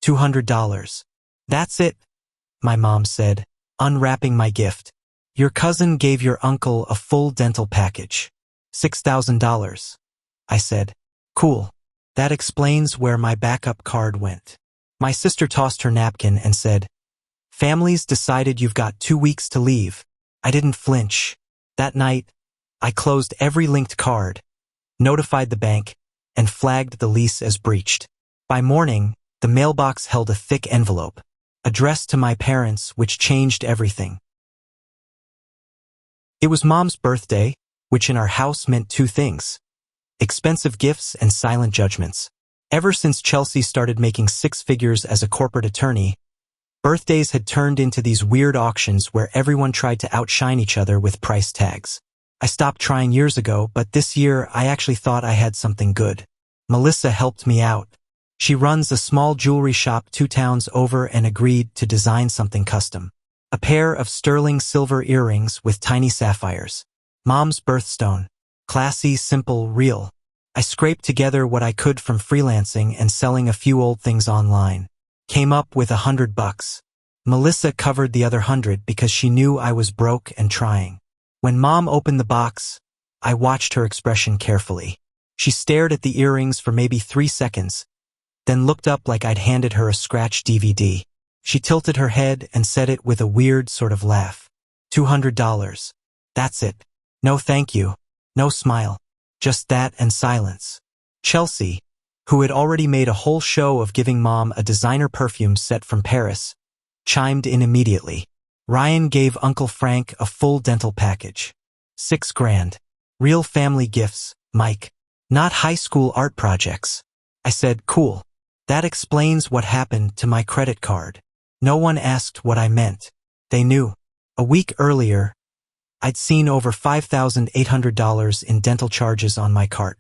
$200. That's it, my mom said, unwrapping my gift. Your cousin gave your uncle a full dental package. $6,000. I said, cool. That explains where my backup card went. My sister tossed her napkin and said, families decided you've got 2 weeks to leave. I didn't flinch. That night, I closed every linked card, notified the bank, and flagged the lease as breached. By morning, the mailbox held a thick envelope, addressed to my parents, which changed everything. It was Mom's birthday, which in our house meant 2 things: expensive gifts and silent judgments. Ever since Chelsea started making 6 figures as a corporate attorney, birthdays had turned into these weird auctions where everyone tried to outshine each other with price tags. I stopped trying years ago, but this year I actually thought I had something good. Melissa helped me out. She runs a small jewelry shop 2 towns over and agreed to design something custom. A pair of sterling silver earrings with tiny sapphires. Mom's birthstone. Classy, simple, real. I scraped together what I could from freelancing and selling a few old things online. Came up with $100. Melissa covered the other 100 because she knew I was broke and trying. When Mom opened the box, I watched her expression carefully. She stared at the earrings for maybe 3 seconds, then looked up like I'd handed her a scratched DVD. She tilted her head and said it with a weird sort of laugh. $200. That's it. No thank you. No smile. Just that and silence. Chelsea, who had already made a whole show of giving Mom a designer perfume set from Paris, chimed in immediately. Ryan gave Uncle Frank a full dental package. $6 grand. Real family gifts, Mike. Not high school art projects. I said, cool. That explains what happened to my credit card. No one asked what I meant. They knew. A week earlier, I'd seen over $5,800 in dental charges on my cart.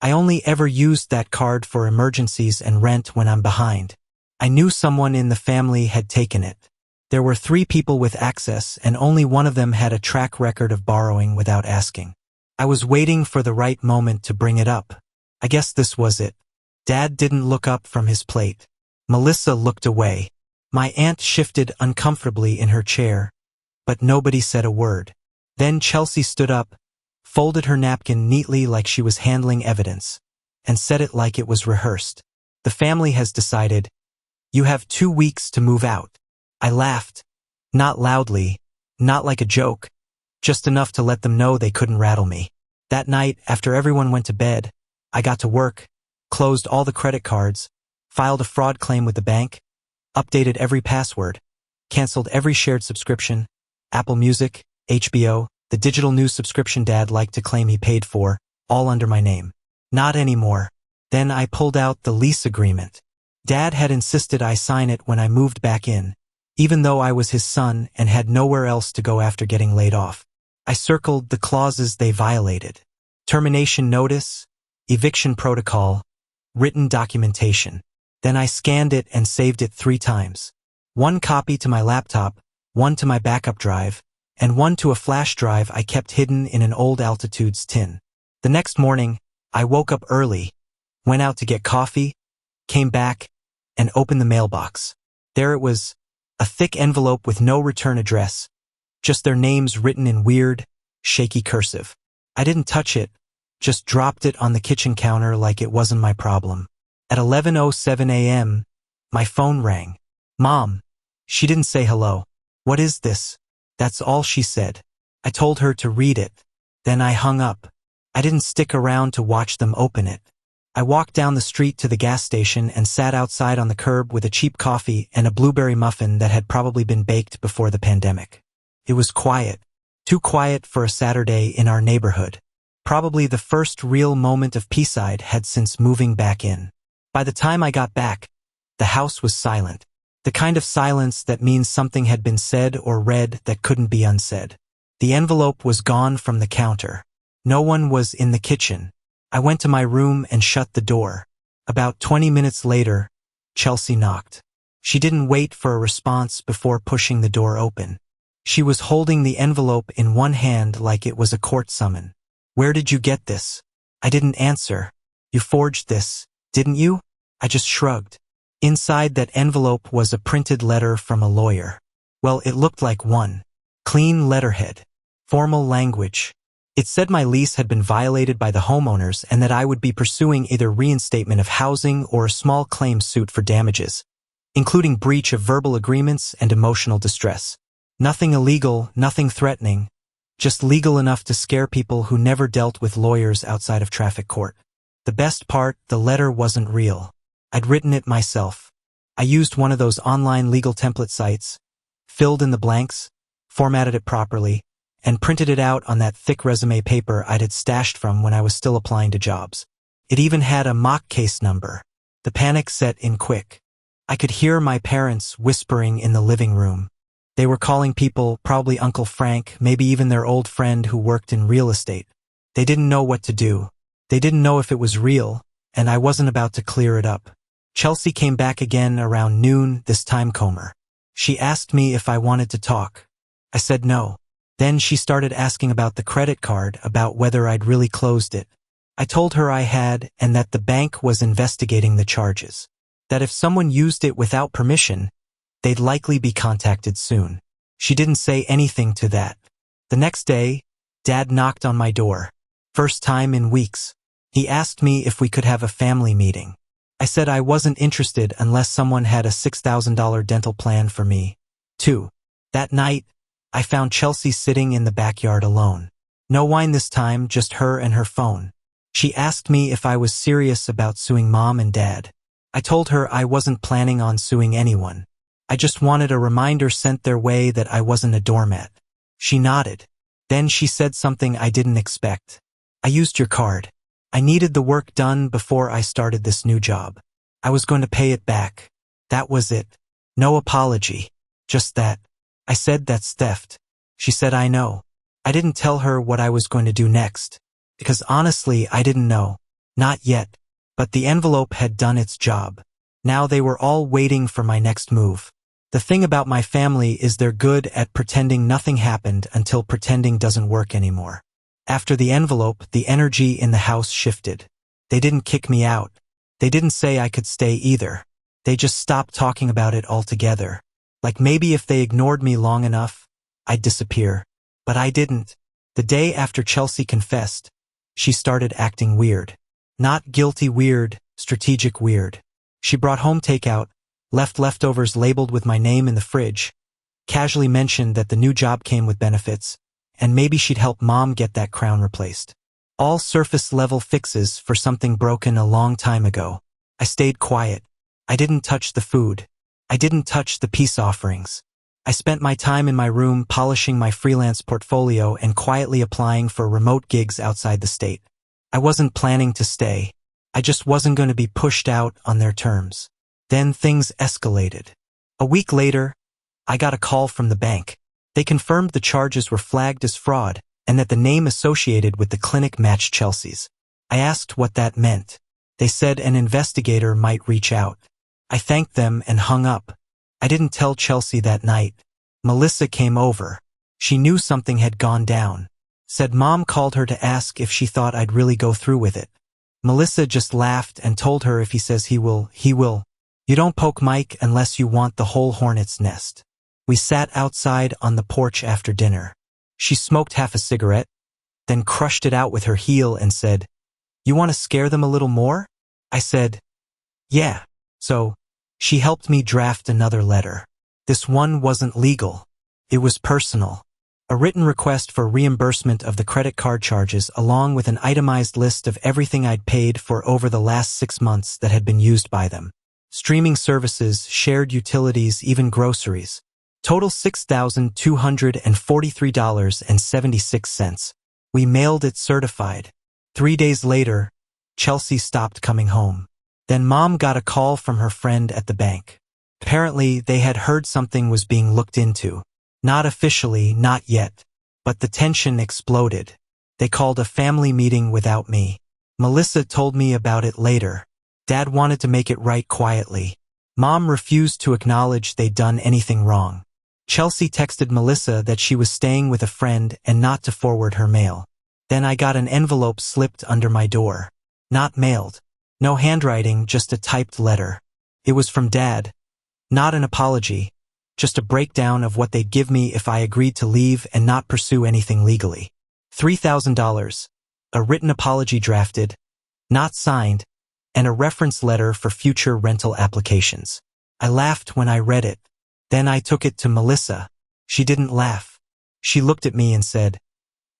I only ever used that card for emergencies and rent when I'm behind. I knew someone in the family had taken it. There were 3 people with access, and only one of them had a track record of borrowing without asking. I was waiting for the right moment to bring it up. I guess this was it. Dad didn't look up from his plate. Melissa looked away. My aunt shifted uncomfortably in her chair, but nobody said a word. Then Chelsea stood up, folded her napkin neatly like she was handling evidence, and said it like it was rehearsed. The family has decided, you have 2 weeks to move out. I laughed. Not loudly, not like a joke, just enough to let them know they couldn't rattle me. That night, after everyone went to bed, I got to work, closed all the credit cards, filed a fraud claim with the bank, updated every password, canceled every shared subscription, Apple Music, HBO, the digital news subscription Dad liked to claim he paid for, all under my name. Not anymore. Then I pulled out the lease agreement. Dad had insisted I sign it when I moved back in, even though I was his son and had nowhere else to go after getting laid off. I circled the clauses they violated. Termination notice, eviction protocol, written documentation. Then I scanned it and saved it 3 times. 1 copy to my laptop, 1 to my backup drive, and 1 to a flash drive I kept hidden in an old Altitudes tin. The next morning, I woke up early, went out to get coffee, came back, and opened the mailbox. There it was, a thick envelope with no return address, just their names written in weird, shaky cursive. I didn't touch it, just dropped it on the kitchen counter like it wasn't my problem. At 11:07 a.m., my phone rang. Mom. She didn't say hello. What is this? That's all she said. I told her to read it. Then I hung up. I didn't stick around to watch them open it. I walked down the street to the gas station and sat outside on the curb with a cheap coffee and a blueberry muffin that had probably been baked before the pandemic. It was quiet. Too quiet for a Saturday in our neighborhood. Probably the first real moment of peace I'd had since moving back in. By the time I got back, the house was silent. The kind of silence that means something had been said or read that couldn't be unsaid. The envelope was gone from the counter. No one was in the kitchen. I went to my room and shut the door. About 20 minutes later, Chelsea knocked. She didn't wait for a response before pushing the door open. She was holding the envelope in one hand like it was a court summon. Where did you get this? I didn't answer. You forged this, didn't you? I just shrugged. Inside that envelope was a printed letter from a lawyer. Well, it looked like one. Clean letterhead. Formal language. It said my lease had been violated by the homeowners and that I would be pursuing either reinstatement of housing or a small claim suit for damages, including breach of verbal agreements and emotional distress. Nothing illegal, nothing threatening, just legal enough to scare people who never dealt with lawyers outside of traffic court. The best part, the letter wasn't real. I'd written it myself. I used one of those online legal template sites, filled in the blanks, formatted it properly, and printed it out on that thick resume paper I'd had stashed from when I was still applying to jobs. It even had a mock case number. The panic set in quick. I could hear my parents whispering in the living room. They were calling people, probably Uncle Frank, maybe even their old friend who worked in real estate. They didn't know what to do. They didn't know if it was real, and I wasn't about to clear it up. Chelsea came back again around noon, this time calmer. She asked me if I wanted to talk. I said no. Then she started asking about the credit card, about whether I'd really closed it. I told her I had, and that the bank was investigating the charges. That if someone used it without permission, they'd likely be contacted soon. She didn't say anything to that. The next day, Dad knocked on my door. First time in weeks. He asked me if we could have a family meeting. I said I wasn't interested unless someone had a $6,000 dental plan for me. 2. That night, I found Chelsea sitting in the backyard alone. No wine this time, just her and her phone. She asked me if I was serious about suing Mom and Dad. I told her I wasn't planning on suing anyone. I just wanted a reminder sent their way that I wasn't a doormat. She nodded. Then she said something I didn't expect. I used your card. I needed the work done before I started this new job. I was going to pay it back. That was it. No apology. Just that. I said that's theft. She said I know. I didn't tell her what I was going to do next. Because honestly, I didn't know. Not yet. But the envelope had done its job. Now they were all waiting for my next move. The thing about my family is they're good at pretending nothing happened until pretending doesn't work anymore. After the envelope, the energy in the house shifted. They didn't kick me out. They didn't say I could stay either. They just stopped talking about it altogether. Like maybe if they ignored me long enough, I'd disappear. But I didn't. The day after Chelsea confessed, she started acting weird. Not guilty weird, strategic weird. She brought home takeout, left leftovers labeled with my name in the fridge, casually mentioned that the new job came with benefits, and maybe she'd help Mom get that crown replaced. All surface-level fixes for something broken a long time ago. I stayed quiet. I didn't touch the food. I didn't touch the peace offerings. I spent my time in my room polishing my freelance portfolio and quietly applying for remote gigs outside the state. I wasn't planning to stay. I just wasn't going to be pushed out on their terms. Then things escalated. A week later, I got a call from the bank. They confirmed the charges were flagged as fraud and that the name associated with the clinic matched Chelsea's. I asked what that meant. They said an investigator might reach out. I thanked them and hung up. I didn't tell Chelsea that night. Melissa came over. She knew something had gone down. Said Mom called her to ask if she thought I'd really go through with it. Melissa just laughed and told her if he says he will, he will. You don't poke Mike unless you want the whole hornet's nest. We sat outside on the porch after dinner. She smoked half a cigarette, then crushed it out with her heel and said, "You want to scare them a little more?" I said, "Yeah." So, she helped me draft another letter. This one wasn't legal. It was personal. A written request for reimbursement of the credit card charges along with an itemized list of everything I'd paid for over the last 6 months that had been used by them. Streaming services, shared utilities, even groceries. Total $6,243.76. We mailed it certified. 3 days later, Chelsea stopped coming home. Then Mom got a call from her friend at the bank. Apparently, they had heard something was being looked into. Not officially, not yet. But the tension exploded. They called a family meeting without me. Melissa told me about it later. Dad wanted to make it right quietly. Mom refused to acknowledge they'd done anything wrong. Chelsea texted Melissa that she was staying with a friend and not to forward her mail. Then I got an envelope slipped under my door. Not mailed. No handwriting, just a typed letter. It was from Dad. Not an apology, just a breakdown of what they'd give me if I agreed to leave and not pursue anything legally. $3,000, a written apology drafted, not signed, and a reference letter for future rental applications. I laughed when I read it. Then I took it to Melissa. She didn't laugh. She looked at me and said,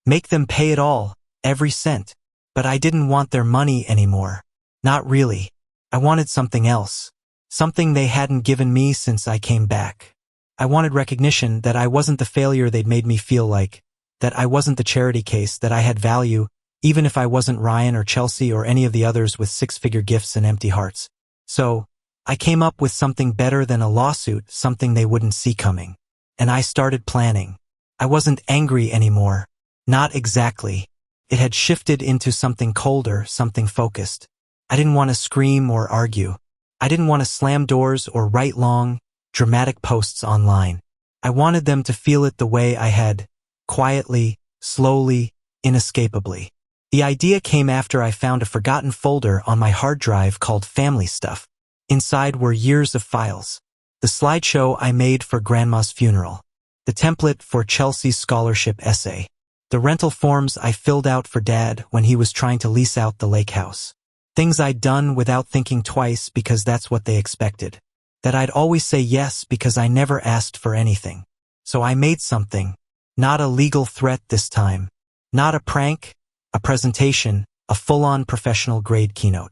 "Make them pay it all, every cent." But I didn't want their money anymore. Not really. I wanted something else. Something they hadn't given me since I came back. I wanted recognition that I wasn't the failure they'd made me feel like, that I wasn't the charity case, that I had value, even if I wasn't Ryan or Chelsea or any of the others with six-figure gifts and empty hearts. So, I came up with something better than a lawsuit, something they wouldn't see coming. And I started planning. I wasn't angry anymore. Not exactly. It had shifted into something colder, something focused. I didn't want to scream or argue. I didn't want to slam doors or write long, dramatic posts online. I wanted them to feel it the way I had, quietly, slowly, inescapably. The idea came after I found a forgotten folder on my hard drive called Family Stuff. Inside were years of files. The slideshow I made for Grandma's funeral. The template for Chelsea's scholarship essay. The rental forms I filled out for Dad when he was trying to lease out the lake house. Things I'd done without thinking twice because that's what they expected. That I'd always say yes because I never asked for anything. So I made something. Not a legal threat this time. Not a prank, a presentation, a full-on professional grade keynote.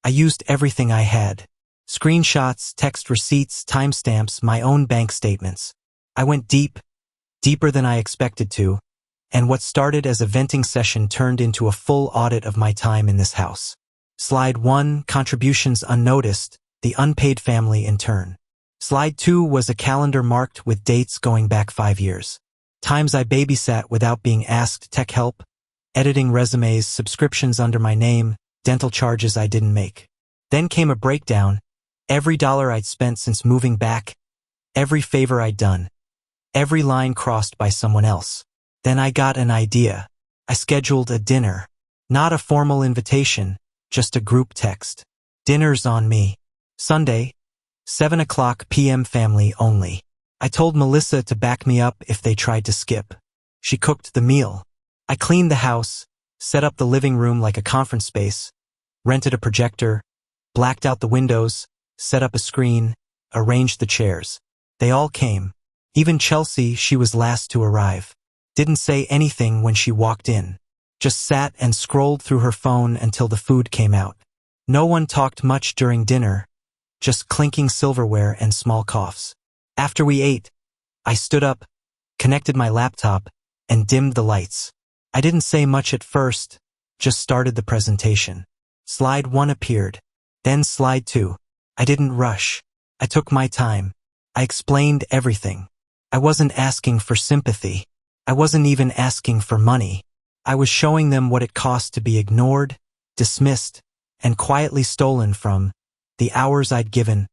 I used everything I had. Screenshots, text receipts, timestamps, my own bank statements. I went deep, deeper than I expected to, and what started as a venting session turned into a full audit of my time in this house. Slide 1, contributions unnoticed, the unpaid family intern. Slide 2 was a calendar marked with dates going back 5 years. Times I babysat without being asked, tech help, editing resumes, subscriptions under my name, dental charges I didn't make. Then came a breakdown, every dollar I'd spent since moving back, every favor I'd done, every line crossed by someone else. Then I got an idea. I scheduled a dinner. Not a formal invitation, just a group text. Dinner's on me. Sunday, 7:00 p.m. family only. I told Melissa to back me up if they tried to skip. She cooked the meal. I cleaned the house, set up the living room like a conference space, rented a projector, blacked out the windows, set up a screen, arranged the chairs. They all came. Even Chelsea, she was last to arrive. Didn't say anything when she walked in. Just sat and scrolled through her phone until the food came out. No one talked much during dinner, just clinking silverware and small coughs. After we ate, I stood up, connected my laptop, and dimmed the lights. I didn't say much at first, just started the presentation. Slide 1 appeared. Then slide 2. I didn't rush. I took my time. I explained everything. I wasn't asking for sympathy. I wasn't even asking for money. I was showing them what it cost to be ignored, dismissed, and quietly stolen from, the hours I'd given,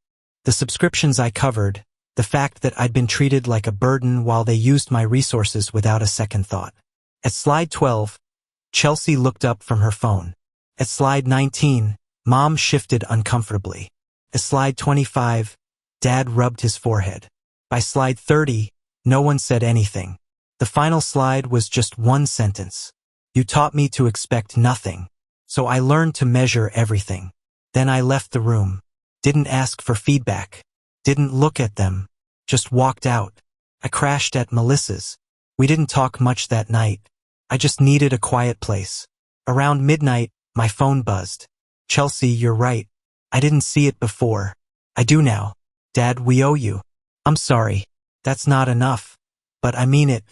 the subscriptions I covered, the fact that I'd been treated like a burden while they used my resources without a second thought. At slide 12, Chelsea looked up from her phone. At slide 19, Mom shifted uncomfortably. At slide 25, Dad rubbed his forehead. By slide 30, no one said anything. The final slide was just one sentence. You taught me to expect nothing, so I learned to measure everything. Then I left the room. Didn't ask for feedback. Didn't look at them. Just walked out. I crashed at Melissa's. We didn't talk much that night. I just needed a quiet place. Around midnight, my phone buzzed. Chelsea, you're right. I didn't see it before. I do now. Dad, we owe you. I'm sorry. That's not enough. But I mean it.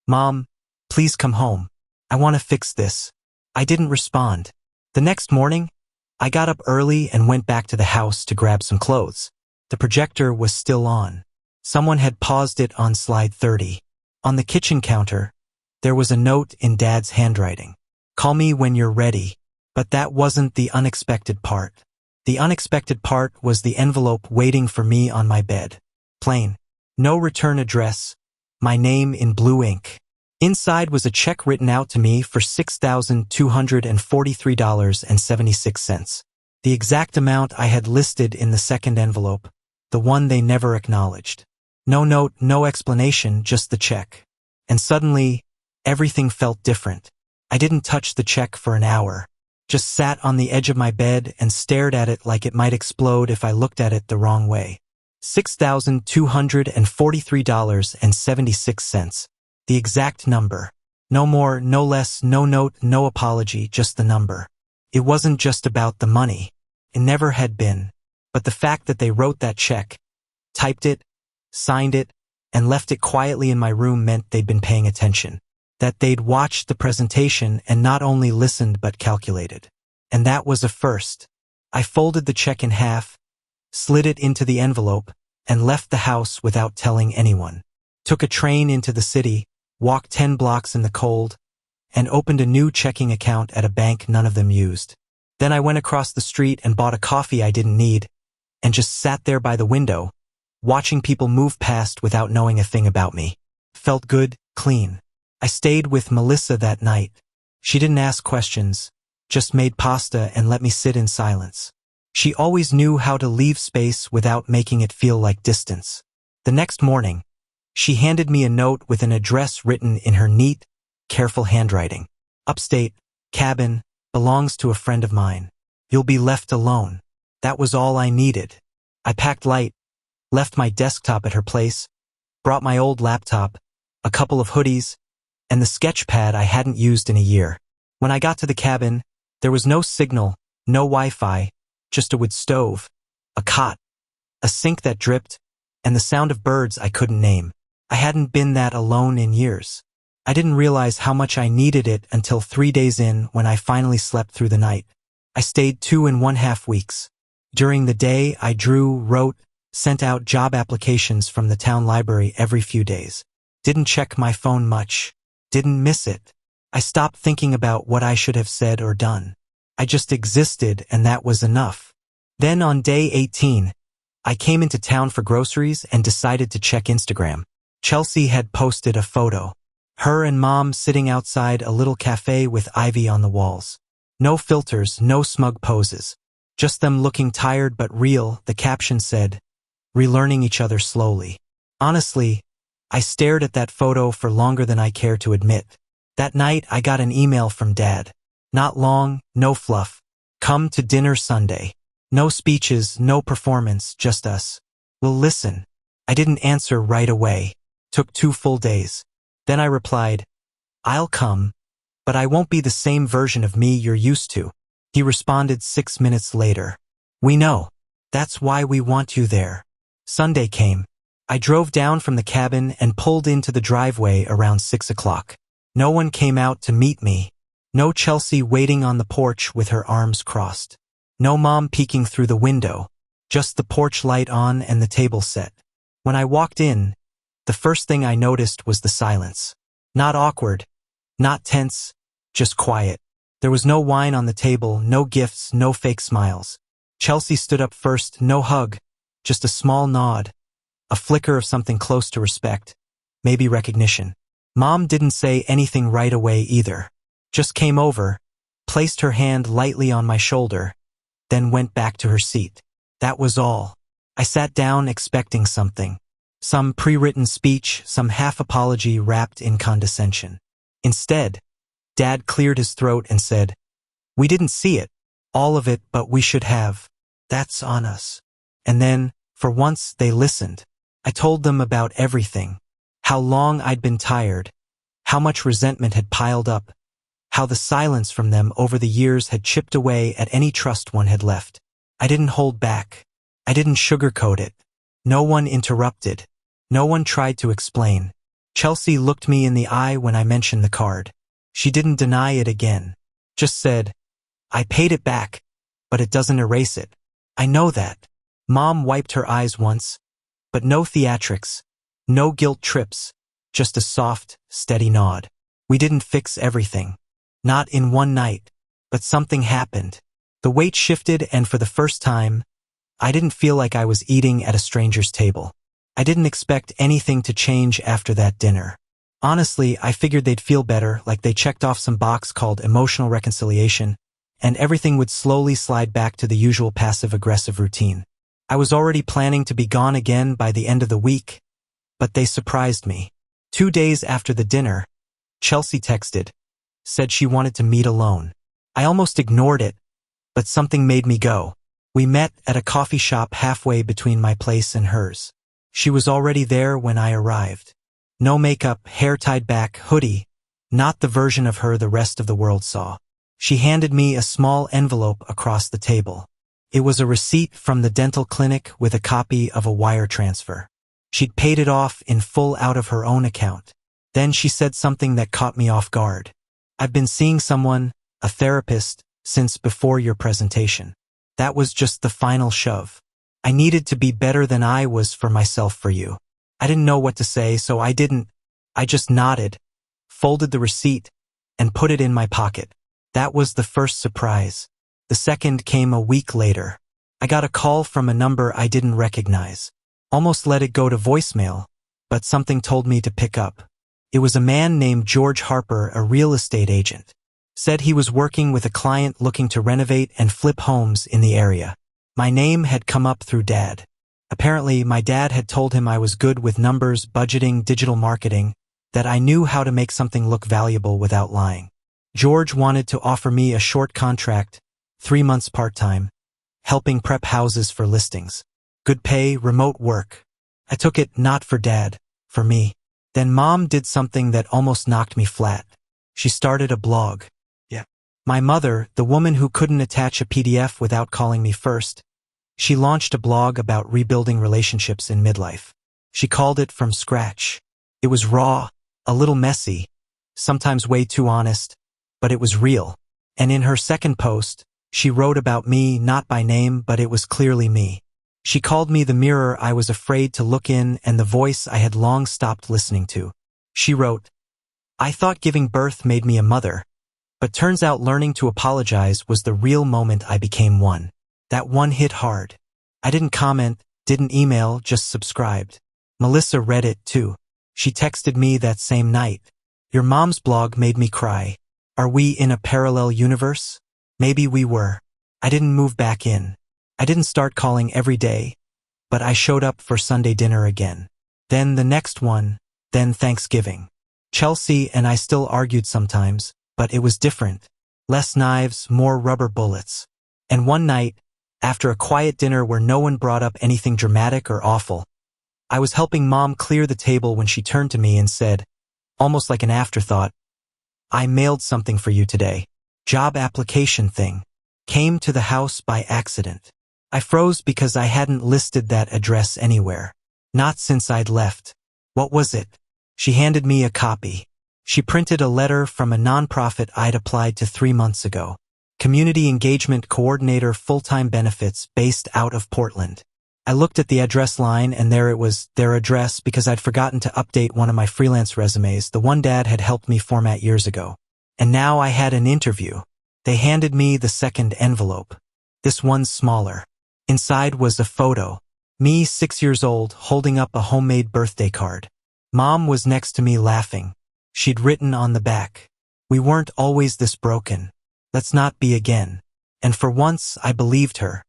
Mom, please come home. I want to fix this. I didn't respond. The next morning, I got up early and went back to the house to grab some clothes. The projector was still on. Someone had paused it on slide 30. On the kitchen counter, there was a note in Dad's handwriting. Call me when you're ready. But that wasn't the unexpected part. The unexpected part was the envelope waiting for me on my bed. Plain. No return address. My name in blue ink. Inside was a check written out to me for $6,243.76. The exact amount I had listed in the second envelope, the one they never acknowledged. No note, no explanation, just the check. And suddenly, everything felt different. I didn't touch the check for an hour. Just sat on the edge of my bed and stared at it like it might explode if I looked at it the wrong way. $6,243.76. The exact number. No more, no less, no note, no apology, just the number. It wasn't just about the money. It never had been. But the fact that they wrote that check, typed it, signed it, and left it quietly in my room meant they'd been paying attention. That they'd watched the presentation and not only listened but calculated. And that was a first. I folded the check in half, slid it into the envelope, and left the house without telling anyone. Took a train into the city, walked 10 blocks in the cold, and opened a new checking account at a bank none of them used. Then I went across the street and bought a coffee I didn't need, and just sat there by the window, watching people move past without knowing a thing about me. Felt good, clean. I stayed with Melissa that night. She didn't ask questions, just made pasta and let me sit in silence. She always knew how to leave space without making it feel like distance. The next morning, she handed me a note with an address written in her neat, careful handwriting. Upstate, cabin, belongs to a friend of mine. You'll be left alone. That was all I needed. I packed light, left my desktop at her place, brought my old laptop, a couple of hoodies, and the sketch pad I hadn't used in a year. When I got to the cabin, there was no signal, no Wi-Fi, just a wood stove, a cot, a sink that dripped, and the sound of birds I couldn't name. I hadn't been that alone in years. I didn't realize how much I needed it until 3 days in when I finally slept through the night. I stayed 2.5 weeks. During the day, I drew, wrote, sent out job applications from the town library every few days. Didn't check my phone much. Didn't miss it. I stopped thinking about what I should have said or done. I just existed, and that was enough. Then on day 18, I came into town for groceries and decided to check Instagram. Chelsea had posted a photo. Her and Mom sitting outside a little cafe with ivy on the walls. No filters, no smug poses. Just them looking tired but real. The caption said, "Relearning each other slowly." Honestly, I stared at that photo for longer than I care to admit. That night, I got an email from Dad. Not long, no fluff. Come to dinner Sunday. No speeches, no performance, just us. Well, listen. I didn't answer right away. Took 2 full days. Then I replied, "I'll come, but I won't be the same version of me you're used to." He responded 6 minutes later. "We know. That's why we want you there." Sunday came. I drove down from the cabin and pulled into the driveway around 6 o'clock. No one came out to meet me. No Chelsea waiting on the porch with her arms crossed. No Mom peeking through the window. Just the porch light on and the table set. When I walked in, the first thing I noticed was the silence. Not awkward, not tense, just quiet. There was no wine on the table, no gifts, no fake smiles. Chelsea stood up first, no hug, just a small nod, a flicker of something close to respect, maybe recognition. Mom didn't say anything right away either. Just came over, placed her hand lightly on my shoulder, then went back to her seat. That was all. I sat down expecting something. Some pre-written speech, some half apology wrapped in condescension. Instead, Dad cleared his throat and said, "We didn't see it, all of it, but we should have. That's on us." And then, for once, they listened. I told them about everything. How long I'd been tired, how much resentment had piled up, how the silence from them over the years had chipped away at any trust one had left. I didn't hold back. I didn't sugarcoat it. No one interrupted. No one tried to explain. Chelsea looked me in the eye when I mentioned the card. She didn't deny it again. Just said, "I paid it back, but it doesn't erase it. I know that." Mom wiped her eyes once, but no theatrics, no guilt trips, just a soft, steady nod. We didn't fix everything. Not in one night, but something happened. The weight shifted, and for the first time, I didn't feel like I was eating at a stranger's table. I didn't expect anything to change after that dinner. Honestly, I figured they'd feel better, like they checked off some box called emotional reconciliation, and everything would slowly slide back to the usual passive-aggressive routine. I was already planning to be gone again by the end of the week, but they surprised me. 2 days after the dinner, Chelsea texted, said she wanted to meet alone. I almost ignored it, but something made me go. We met at a coffee shop halfway between my place and hers. She was already there when I arrived. No makeup, hair tied back, hoodie, not the version of her the rest of the world saw. She handed me a small envelope across the table. It was a receipt from the dental clinic with a copy of a wire transfer. She'd paid it off in full out of her own account. Then she said something that caught me off guard. I've been seeing someone, a therapist, since before your presentation. That was just the final shove. I needed to be better than I was for myself for you. I didn't know what to say, so I didn't. I just nodded, folded the receipt, and put it in my pocket. That was the first surprise. The second came a week later. I got a call from a number I didn't recognize. Almost let it go to voicemail, but something told me to pick up. It was a man named George Harper, a real estate agent. Said he was working with a client looking to renovate and flip homes in the area. My name had come up through Dad. Apparently, my dad had told him I was good with numbers, budgeting, digital marketing, that I knew how to make something look valuable without lying. George wanted to offer me a short contract, 3 months part-time, helping prep houses for listings. Good pay, remote work. I took it not for Dad, for me. Then Mom did something that almost knocked me flat. She started a blog. My mother, the woman who couldn't attach a PDF without calling me first, she launched a blog about rebuilding relationships in midlife. She called it From Scratch. It was raw, a little messy, sometimes way too honest, but it was real. And in her second post, she wrote about me, not by name, but it was clearly me. She called me the mirror I was afraid to look in and the voice I had long stopped listening to. She wrote, I thought giving birth made me a mother, but turns out learning to apologize was the real moment I became one. That one hit hard. I didn't comment, didn't email, just subscribed. Melissa read it too. She texted me that same night. Your mom's blog made me cry. Are we in a parallel universe? Maybe we were. I didn't move back in. I didn't start calling every day, but I showed up for Sunday dinner again. Then the next one, then Thanksgiving. Chelsea and I still argued sometimes, but it was different. Less knives, more rubber bullets. And one night, after a quiet dinner where no one brought up anything dramatic or awful, I was helping Mom clear the table when she turned to me and said, almost like an afterthought, I mailed something for you today. Job application thing. Came to the house by accident. I froze because I hadn't listed that address anywhere. Not since I'd left. What was it? She handed me a copy. She printed a letter from a nonprofit I'd applied to 3 months ago. Community Engagement Coordinator, full-time benefits, based out of Portland. I looked at the address line and there it was, their address, because I'd forgotten to update one of my freelance resumes, the one Dad had helped me format years ago. And now I had an interview. They handed me the second envelope. This one's smaller. Inside was a photo. Me, 6 years old, holding up a homemade birthday card. Mom was next to me laughing. She'd written on the back, we weren't always this broken. Let's not be again. And for once, I believed her.